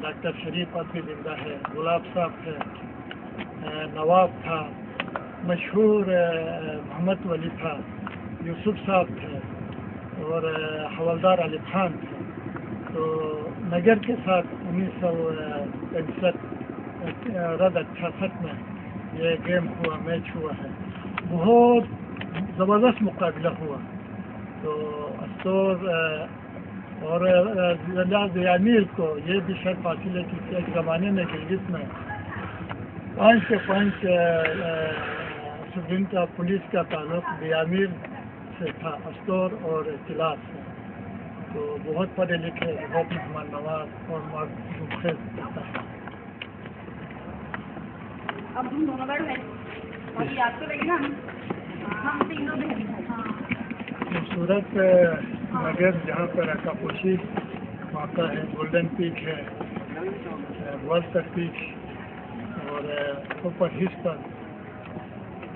ڈاکٹر شریف اب بھی زندہ ہے، گلاب صاحب تھے، نواب تھا، مشہور محمد ولی تھا، یوسف صاحب تھے اور حوالدار علی خان تھے. تو نگر کے ساتھ 1965 رد 68 میں یہ گیم ہوا، میچ ہوا ہے. بہت زبردست مقابلہ ہوا. تو استور اور ضلع بیامیر کو یہ بھی شرف حاصل ہے کہ ایک زمانے میں گلگت میں 5 سے 5 سبڈن کا پولیس کا تعلق بیامیر سے تھا، استور اور کلاس سے. تو بہت پڑھے لکھے، بہت مہمان نواز اور مخصوص کرتا ہے. اب ہم دونوں بیٹھ ہیں، یاد تو لگے نا ہم تینوں بہن ہیں. خوبصورت نگر جہاں پر کاپوشی واقع ہے، گولڈن پیک ہے، والٹر پیک اور اوپر ہس پر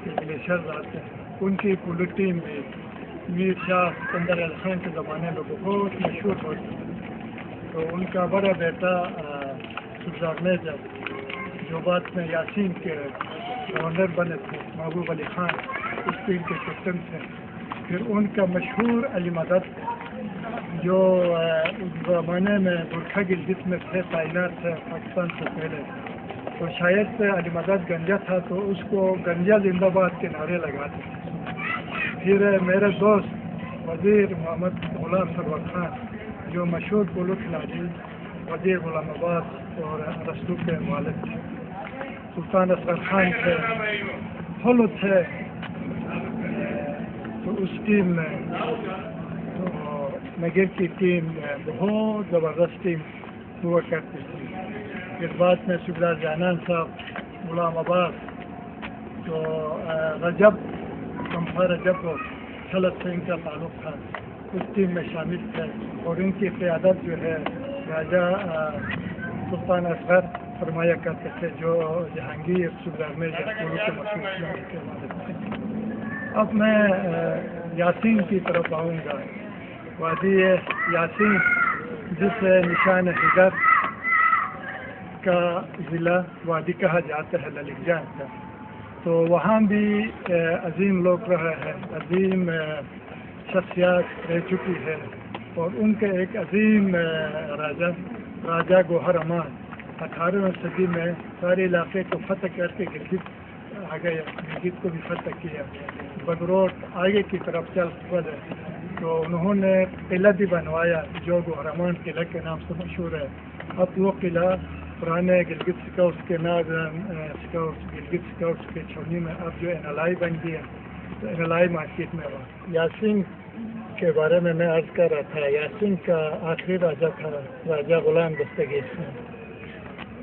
گلیشیئرز آتے ہیں. ان کی پولو ٹیم بھی میر شاہ سکندر علی خان کے زمانے میں بہت مشہور ہوتی ہے. تو ان کا بڑا بیٹا سردار میجر جو بعد میں یاسین کے گورنر بنے تھے، محبوب علی خان اس ٹیم کے کیپٹن تھے. پھر ان کا مشہور علی مدد جو اس زمانے میں برکھا گلگت میں تھے، تعینات تھے پاکستان سے پہلے. تو شاید سے علی مدد گنجا تھا تو اس کو گنجا زندہ باد کے نعرے لگاتے تھے. پھر میرے دوست وزیر محمد غلام سرور خان جو مشہور پولو کھلاڑی وزیر غلام آباد اور رسول کے والد تھے, سلطان اصغر خان تھے, پھولو تھے. تو اس ٹیم میں تو نگر کی ٹیم بہت زبردست ٹیم ہوا کرتی تھی. پھر بعد میں سبرا جانان صاحب غلام آباد تو رجب کمفا رجب اور خلط سے ان کا تعلق تھا, اس ٹیم میں شامل تھے. اور ان کی قیادت جو ہے راجہ سلطان اصغر فرمایا کرتے تھے جو جہانگیر سبرا میں پولو کے مشہور کے والد تھے. اب میں یاسین کی طرف آؤں گا. وادی یاسین جسے نشان حجر کا ضلع وادی کہا جاتا ہے للگجان کا, تو وہاں بھی عظیم لوگ رہے ہیں, عظیم شخصیات رہ چکی ہے. اور ان کے ایک عظیم راجہ گوہر امان 18ویں صدی میں سارے علاقے کو فتح کر کے گلگت آ گیا, گلگت کو بھی فتح کیا. بگروٹ آگے کی طرف چل پڑے تو انہوں نے قلعہ بھی بنوایا جو گوہر امان قلعہ کے نام سے مشہور ہے. اب وہ قلعہ پرانے گلگت سکاؤٹس کے گلگت سکاؤٹس کے چھوڑی میں اب جو NLI بن گیا, تو NLI مارکیٹ میں ہوا. یاسین کے بارے میں عرض کر رہا تھا, یاسین کا آخری راجہ تھا راجہ غلام دستگیر خان.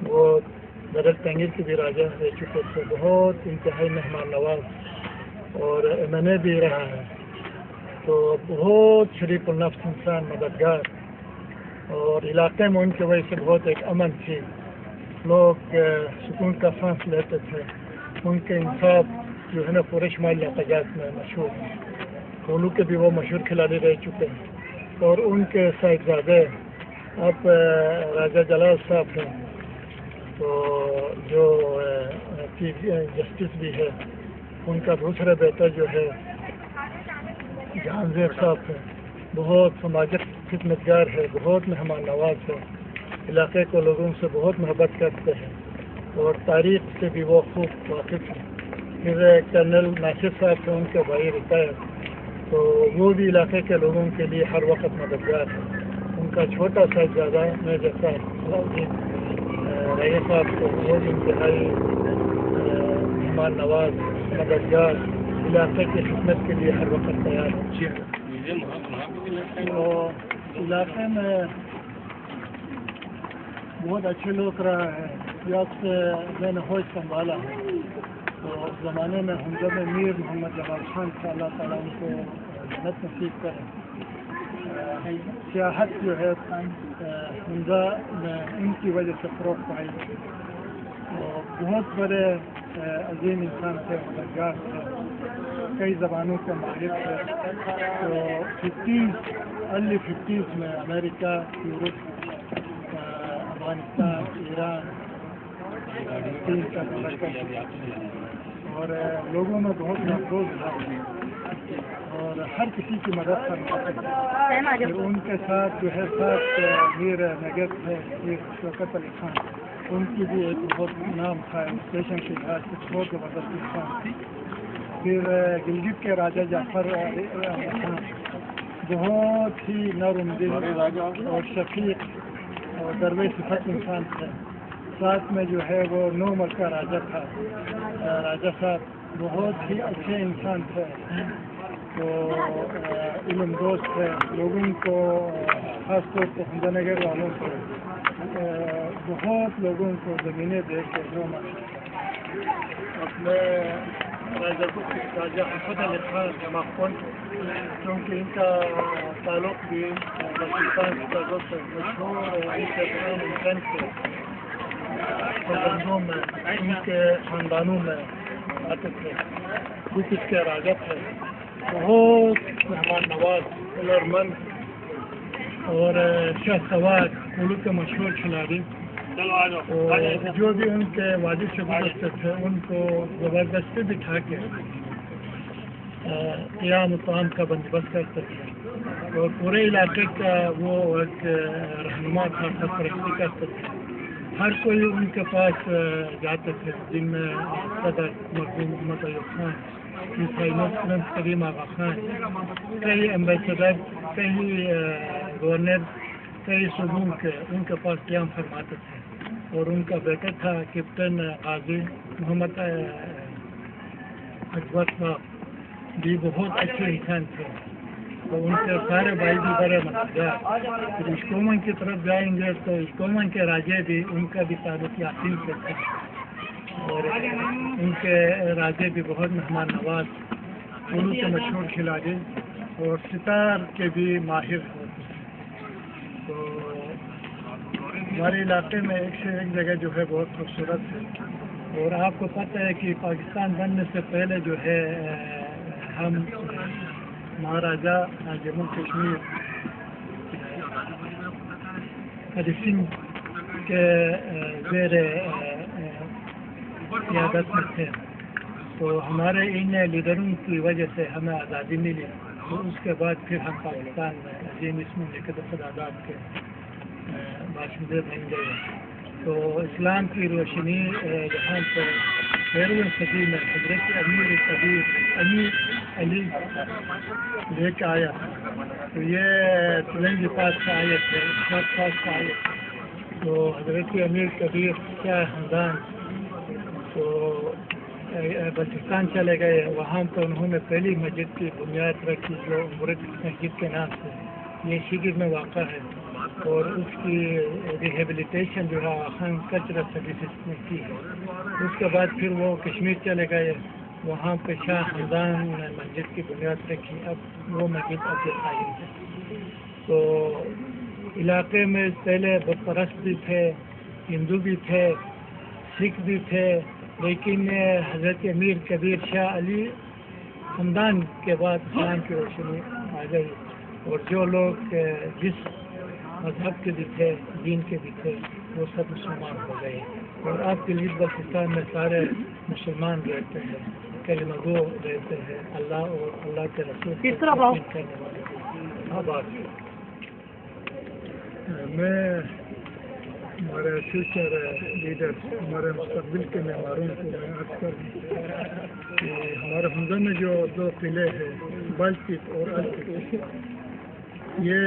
وہ بدر تنگیر کے بھی راجہ رہ چکے تھے, بہت انتہائی مہمان نواز اور MNA بھی رہا ہے. تو بہت شریف النفس انسان, مددگار, اور علاقے میں ان کی وجہ سے بہت ایک امن تھی. لوگ سکون کا سانس لیتے تھے. ان کے انصاف جو ہے نا پورے شمالی علاقات میں مشہور ہیں. پولو کے بھی وہ مشہور کھلاڑی رہ چکے ہیں. اور ان کے صاحبزادے اب راجہ جلال صاحب ہیں, تو جو چیف جسٹس بھی ہے. ان کا دوسرا بیٹا جو ہے جہانزیب صاحب ہے, بہت سماجک خدمتگار ہے, بہت مہمان نواز ہے, علاقے کو لوگوں سے بہت محبت کرتے ہیں, اور تاریخ سے بھی وہ خوب واقف ہیں. پھر کرنل ناصر صاحب تھے, ان کے بھائی ریٹائر, تو وہ بھی علاقے کے لوگوں کے لیے ہر وقت مددگار ہے. ان کا چھوٹا صاحبزادہ میجر صاحب رئیس صاحب کو وہ بھی انتہائی مہمان نواز, مددگار, علاقے کی خدمت کے لیے ہر وقت تیار ہے. تو علاقے میں بہت اچھے لوگ رہا ہے. جب سے میں نے ہوش سنبھالا ہے تو اس زمانے میں حمزہ میں میر محمد جمال خان کا اللہ تعالیٰ ان کو جنت نصیب کرے. سیاحت جو ہے حمزہ میں ان کی وجہ سے فروغ پائی. بہت بڑے عظیم انسان تھے, مددگار تھے, کئی زبانوں کے ماہر تھے. تو ارلی 50s میں امریکہ, یورپ, افغانستان, ایران, چین کا دورہ کرتے اور لوگوں میں بہت محفوظ تھا اور ہر کسی کی مدد کرتے تھے. پھر ان کے ساتھ جو ہے میر نگر تھے, میر شوکت علی خان, ان کی بھی ایک بہت نام تھا اسٹیشن کے لحاظ سے, بہت زبردست انسان تھی. پھر گلگت کے راجہ جعفر خان بہت ہی نرم دل اور شفیق اور دربے صفت انسان تھے. ساتھ میں جو ہے وہ 9 ملکہ راجہ تھا, راجہ صاحب بہت ہی اچھے انسان تھے. تو علم دوست تھے, لوگوں کو خاص طور پر حمزہ نگر والوں کو بہت لوگوں کو زمینیں دے کے اپنے راجہ حفظ علی خان جماعت, کیونکہ ان کا تعلق بھی پاکستان کا مشہور ان کے تمام انسان کے پابندوں میں, ان کے خاندانوں میں آتے تھے. کچھ اس کے راجہ تھے, بہت مہمان نواز, ہنرمند اور شاہ سوار, پولو کے مشہور کھلاڑی. اور جو بھی ان کے والد سے گزرتے تھے ان کو زبردستی بٹھا کے قیام طعام کا بندوبست کرتے تھے. اور پورے علاقے کا وہ ایک رہنما تھا, سرپرستی کرتے تھے. ہر کوئی ان کے پاس جاتے تھے، جن میں صدر مرحوم محمد ایوب خان، عیسائی مسلم کریم آغا خان، کئی ایمبیسڈر، کئی گورنر، کئی صوبوں کے ان کے پاس قیام فرماتے تھے. اور ان کا بیٹا تھا کیپٹن غازی محمد اکبر صاحب، بھی بہت اچھے انسان تھے. تو ان کے سارے بھائی بھی بڑے مددگار. پھر اشکومن کی طرف جائیں گے تو اشکومن کے راجے بھی، ان کا بھی تعلق یاسین سے تھا، اور ان کے راجے بھی بہت مہمان نواز، اردو کے مشہور کھلاڑی اور ستار کے بھی ماہر ہوتے ہیں. تو ہمارے علاقے میں ایک سے ایک جگہ جو ہے بہت خوبصورت ہے. اور آپ کو پتہ ہے کہ پاکستان بننے سے پہلے جو ہے ہم مہاراجا جموں کشمیر ہری سنگھ کے زیر قیادت میں تھے. تو ہمارے ان لیڈروں کی وجہ سے ہمیں آزادی ملی. تو اس کے بعد پھر ہم پاکستان میں عظیم اسم لقب آزاد کے باشندے بن گئے. تو اسلام کی روشنی یہاں پر 13ویں صدی میں حضرت امیر کبیر امیر علی لے کے آیا. تو یہ تلنگی پاس کا آیت ہے، شاہ پاس کا آیت ہے. تو حضرت امیر کبیر کیا خاندان تو بلوچستان چلے گئے. وہاں پر انہوں نے پہلی مسجد کی بنیاد رکھی جو مرد مسجد کے نام سے یہ شگر میں واقع ہے. اور اس کی ریہیبلیٹیشن جو ہے خان کلچرل سروسز نے کی ہے. اس کے بعد پھر وہ کشمیر چلے گئے، وہاں پہ شاہ خاندان نے مسجد کی بنیاد رکھی. اب وہ مسجد اب قائم ہے. تو علاقے میں پہلے بت پرست بھی تھے، ہندو بھی تھے، سکھ بھی تھے، لیکن حضرت امیر کبیر شاہ علی خاندان کے بعد اسلام کی روشنی آ گئی. اور جو لوگ جس مذہب کے بھی تھے، دین کے بھی تھے، وہ سب مسلمان ہو گئے. اور آپ کے لیے بلوچستان میں سارے مسلمان رہتے ہیں، کلمہ گو رہتے ہیں، اللہ اور اللہ کے رسول کو تسلیم کرنے والے. آباد میں ہمارے فیوچر لیڈر، ہمارے مستقبل کے معماروں کو میں عرض کر دوں کہ ہمارے حمزہ میں جو 2 قلعے ہیں، بالکت اور الکت، یہ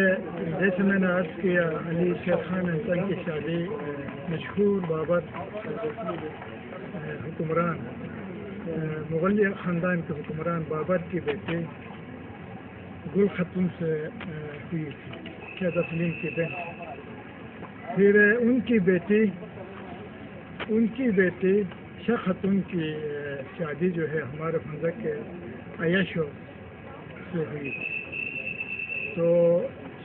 جیسے میں نے عرض کیا علی شیر خان انسان کی شادی مشہور بابر حکمران مغلیہ خاندان کے حکمران بابر کی بیٹی گل خاتون سے ہوئی تھی، شاہ تسلیم کی بہن. پھر ان کی بیٹی شاہ خاتون کی شادی جو ہے ہمارے حمزہ کے عیاشو سے ہوئی. تو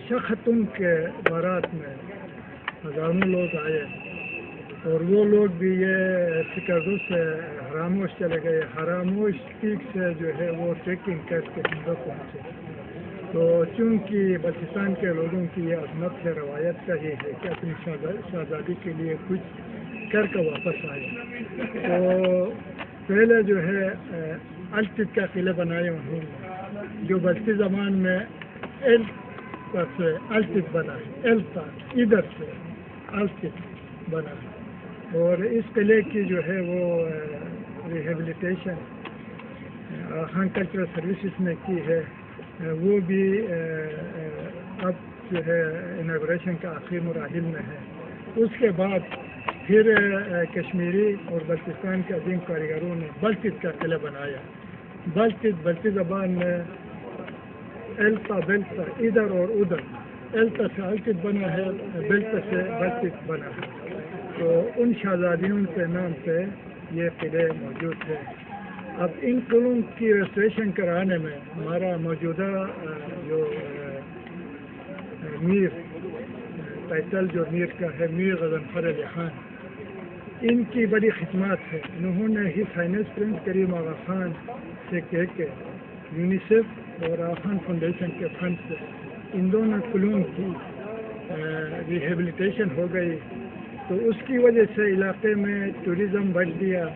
شاہ خاتون کے بارات میں ہزاروں لوگ آئے، اور وہ لوگ بھی یہ سکردو سے حراموش چلے گئے. حراموش پیک سے جو ہے وہ ٹریکنگ کر کے حمزہ پہنچے. تو چونکہ بلوچستان کے لوگوں کی یہ عظمت ہے، روایت کا یہ ہے کہ اپنی شہزادی کے لیے کچھ کر کے واپس آئے. تو پہلے جو ہے الکت کا قلعہ بنایا انہوں نے، جو بلتی زبان میں ایل پر سے الکت بنا ہے، ایل پر ادھر سے الکت بنا ہے. اور اس قلعے کی جو ہے وہ ریہیبلیٹیشن خان کلچرل سروسز نے کی ہے. وہ بھی اب جو ہے اناگوریشن کا آخری مراحل میں ہے. اس کے بعد پھر کشمیری اور بلوچستان کے عظیم کاریگروں نے بالکت کا قلعہ بنایا. بالکت بلتی زبان میں ایلتا بیلتا ادھر اور ادھر، ایلتا سے الکت بنا ہے، بیلتا سے بالکت بنا ہے. تو ان شہزادیوں کے نام سے یہ قلعے موجود ہے. اب ان قلعوں کی ریسٹوریشن کرانے میں ہمارا موجودہ جو میر ٹائٹل جو میر کا ہے، میر غضنفر علی خان، ان کی بڑی خدمات ہے. انہوں نے ہز ہائنس پرنس کریم آغا خان سے کہہ کے یونیسیف اور آغا خان فاؤنڈیشن کے فنڈ سے ان دونوں قلعوں کی ریہیبلیٹیشن ہو گئی. تو اس کی وجہ سے علاقے میں ٹوریزم بڑھ گیا،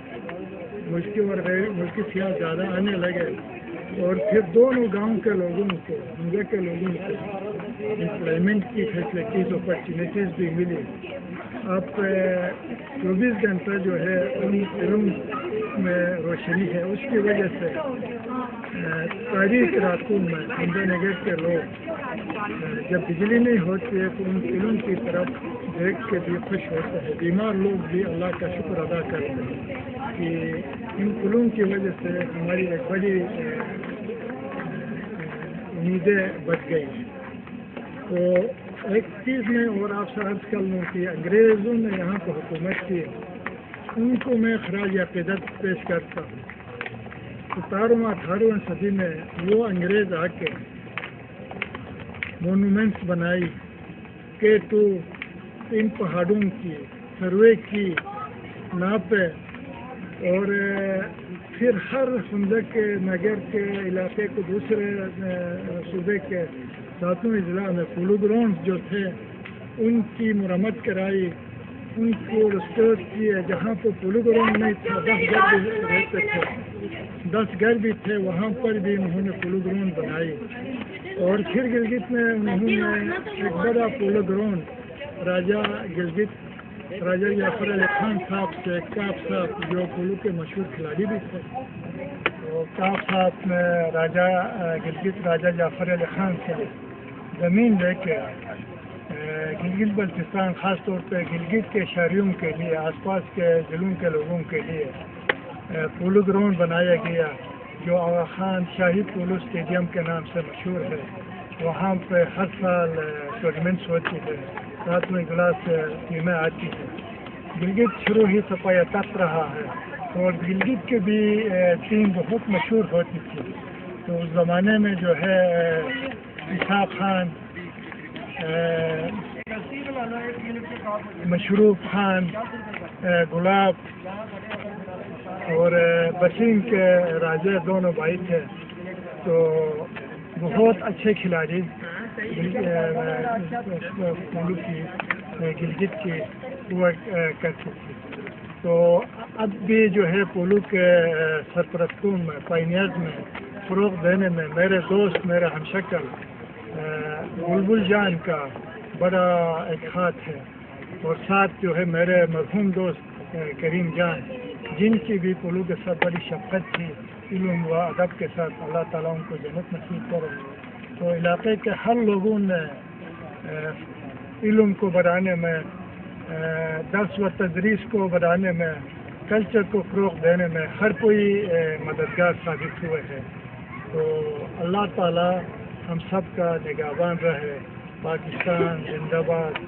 ملکی اور غیر ملکی سیاح زیادہ آنے لگے. اور پھر دونوں گاؤں کے لوگوں کو، حمزہ کے لوگوں کو امپلائمنٹ کی فیسلٹیز اپرچونیٹیز بھی ملی. آپ 24 گھنٹہ جو ہے ان علوم میں روشنی ہے، اس کی وجہ سے تاریخ راتوں میں سندھ نگر کے لوگ جب بجلی نہیں ہوتی ہے تو ان علوم کی طرف دیکھ کے بھی خوش ہوتے ہیں، بیمار لوگ بھی اللہ کا شکر ادا کرتے ہیں کہ ان علوم کی وجہ سے ہماری ایک بڑی امیدیں بچ گئی ہیں۔ تو ایک چیز میں اور آپ سے عرض کر لوں کہ انگریزوں نے یہاں پہ حکومت کی، ان کو میں خراج عقیدت پیش کرتا ہوں۔ 17ویں 18ویں صدی میں وہ انگریز آ کے مونومنٹس بنائی کہ تو ان پہاڑوں کی سروے کی، ناپے، اور پھر ہر سندھ کے نگر کے علاقے کو دوسرے صوبے کے 7ویں ضلع میں پولو گراؤنڈ جو تھے ان کی مرمت کرائی، ان کو ریسٹور کیے۔ جہاں پہ پولو گراؤنڈ نہیں تھا 10 گھر بھی رہتے تھے، 10 گھر بھی تھے، وہاں پر بھی انہوں نے پولو گراؤنڈ بنائی۔ اور پھر گلگت میں انہوں نے ایک بڑا پولو گراؤنڈ راجہ گلگت راجہ جعفر علی خان صاحب سے کاف صاحب جو پولو کے مشہور کھلاڑی بھی تھے، تو کاف صاحب نے راجہ گلگت راجہ جعفر علی خان سے زمین لے کے گلگت بلتستان خاص طور پہ گلگت کے شہریوں کے لیے، آس پاس کے ضلعوں کے لوگوں کے لیے پولو گراؤنڈ بنایا گیا جو آغا خان شاہی پولو اسٹیڈیم کے نام سے مشہور ہے۔ وہاں پہ ہر سال ٹورنامنٹس ہوتی ہے، 7ویں کلاس ٹیمیں آتی ہیں۔ گلگت شروع ہی سے پایتخت رہا ہے اور گلگت کی بھی ٹیم بہت مشہور ہوتی تھی۔ تو اس زمانے میں جو ہے اسحاق خان، مشروف خان، گلاب اور بسیم کے راجے دونوں بھائی تھے، تو بہت اچھے کھلاڑی پولو کی گلگت کی ہوا کرتی تھی۔ تو اب بھی جو ہے پولو کے سرپرستوں میں، پائنیئرز میں فروغ دینے میں میرے دوست، میرے ہمشکل بلبل جان کا بڑا ایک ہاتھ ہے، اور ساتھ جو ہے میرے مرحوم دوست کریم جان، جن کی بھی پولو کے ساتھ بڑی شفقت تھی، علم و ادب کے ساتھ، اللہ تعالیٰ ان کو جنت نصیب کرے۔ تو علاقے کے ہر لوگوں نے علم کو بڑھانے میں، درس و تدریس کو بڑھانے میں، کلچر کو فروغ دینے میں ہر کوئی مددگار ثابت ہوئے ہیں۔ تو اللہ تعالیٰ ہم سب کا نگہبان رہے۔ پاکستان زندہ باد،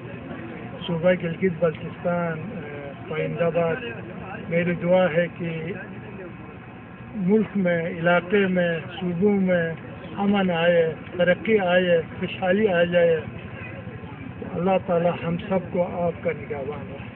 صوبہ گلگت بلتستان پائندہ باد۔ میری دعا ہے کہ ملک میں، علاقے میں، صوبوں میں امن آئے، ترقی آئے، خوشحالی آ جائے۔ اللہ تعالی ہم سب کو آپ کا نگہبان رہے۔